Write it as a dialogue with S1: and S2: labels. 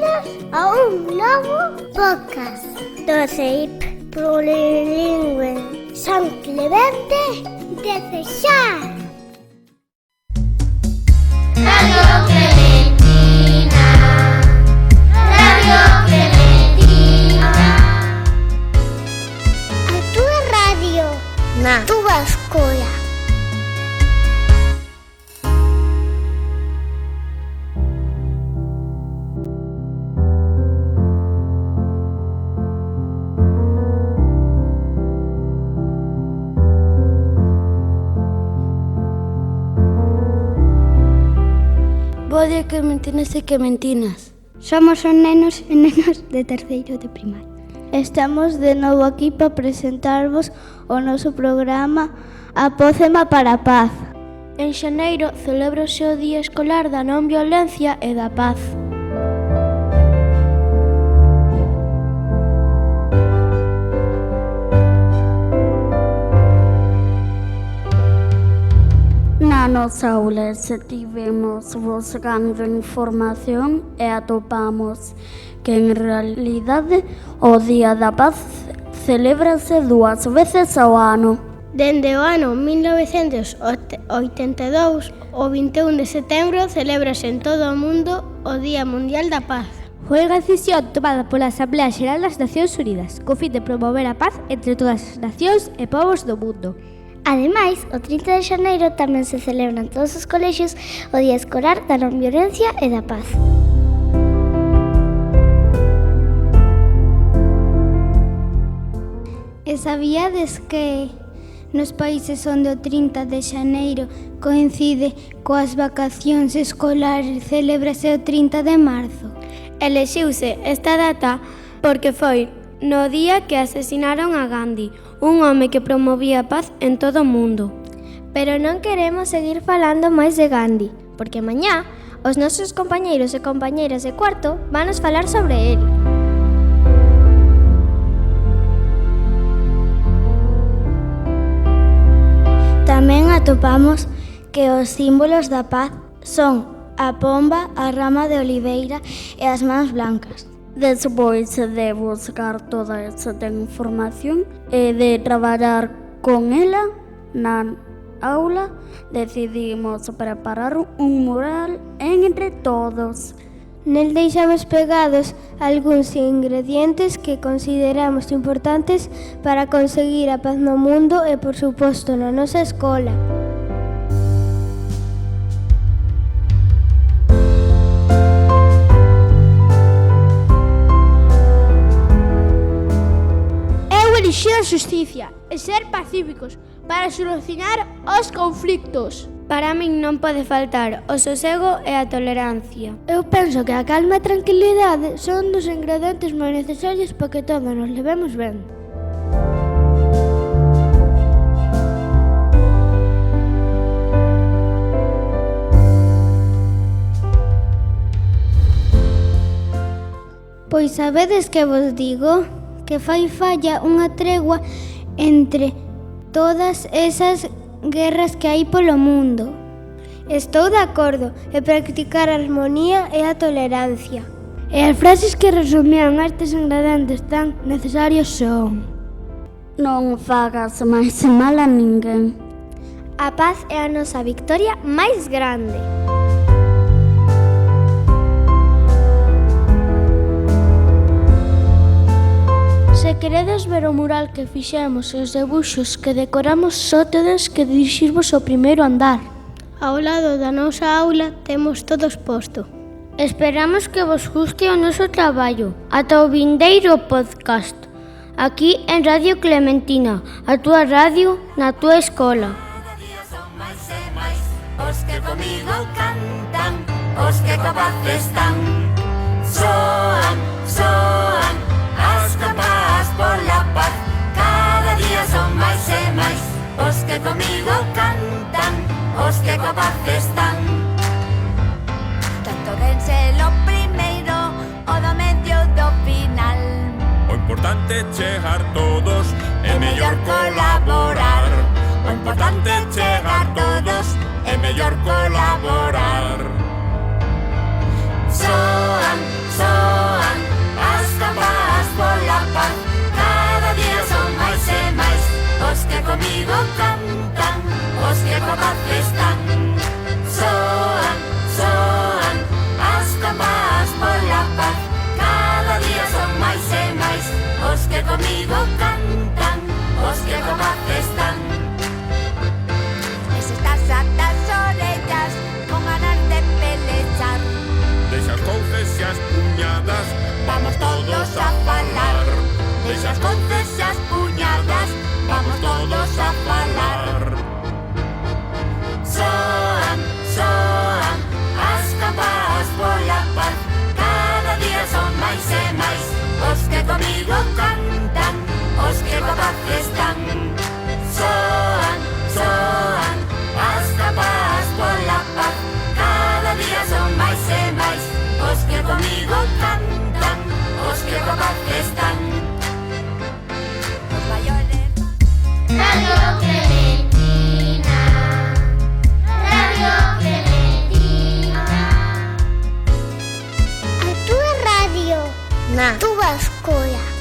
S1: Benvidos a un novo podcast do CEIP Plurilingüe San Clemente de Cesar. Radio Clementina, Radio Clementina. A túa radio, na túa escola.
S2: Bo día, clementinas e clementinas.
S3: Somos os nenos e nenas de terceiro de primaria.
S2: Estamos de novo aquí para presentarvos o noso programa Apócema para a Paz. En xaneiro celébrase o Día Escolar da Non Violencia e da Paz.
S4: Na nosa aula estivemos buscando información e atopamos que en realidade o Día da Paz celébrase 2 veces ao ano.
S1: Dende o ano 1982, o 21 de setembro, celébrase en todo o mundo o Día Mundial da Paz.
S3: Foi unha decisión tomada pola Asamblea Xeral das Nacións Unidas, co fin de promover a paz entre todas as nacións e povos do mundo.
S1: Ademais, o 30 de xaneiro tamén se celebra en todos os colexios o Día Escolar da Non Violencia e da Paz.
S3: E sabíades que nos países onde o 30 de xaneiro coincide coas vacacións escolares celébrase o 30 de marzo?
S2: Elexiuse esta data porque foi no día que asesinaron a Gandhi, un home que promovía a paz en todo o mundo.
S1: Pero non queremos seguir falando máis de Gandhi, porque mañá os nosos compañeiros e compañeiras de cuarto vanos falar sobre el.
S3: Tamén atopamos que os símbolos da paz son a pomba, a rama de oliveira e as mans blancas.
S4: Despois de buscar toda esta información e de traballar con ela na aula, decidimos preparar un mural entre todos.
S3: Nel deixamos pegados algúns ingredientes que consideramos importantes para conseguir a paz no mundo e, por suposto, na nosa escola.
S2: Elixir a xusticia e ser pacíficos para solucionar os conflictos. Para min non pode faltar o sosego e a tolerancia.
S3: Eu penso que a calma e a tranquilidade son dos ingredientes moi necesarios para que todos nos levemos ben. Pois sabedes que vos digo? Que fai falla unha tregua entre todas esas guerras que hai polo mundo. Estou de acordo, e practicar a armonía e a tolerancia. E as frases que resumían estes ingredientes tan necesarios son:
S4: Non fagas máis mal a ninguén.
S1: A paz é a nosa victoria máis grande.
S2: Se queredes ver o mural que fixemos e os debuxos que decoramos, só tedes que dirixirvos ao primeiro andar.
S1: Ao lado da nosa aula temos todos posto.
S2: Esperamos que vos guste o noso traballo. Ata o vindeiro podcast, aquí en Radio Clementina, a túa radio na túa escola.
S5: Cada día son máis e máis os que comigo cantan, os que coa paz están. Soan, soan as campanas pola paz. Cada día son máis e máis os que comigo cantan, os que coa paz están. Tanto dense lo primeiro, o do medio do final.
S6: O importante é chegar todos, é mellor
S5: colaborar. O importante é chegar todos, é mellor colaborar. Soan, soan que comigo cantan, os que co paz están.
S7: Es estas atas orellas con ganas de pelechar.
S6: Deixas couces e as puñadas,
S5: Vamos todos a falar. Deixas conces e as puñadas, vamos todos a falar. Soan, soan as campaas pola paz. Cada día son máis e máis os que comigo cantan, os que co paz están. Soan, soan as campaas pola paz. Cada día son máis e máis os que comigo cantan, os que co paz están.
S7: Os maiores.
S8: Radio Clementina, Radio Clementina.
S3: A túa radio,
S8: Na
S3: túa escola.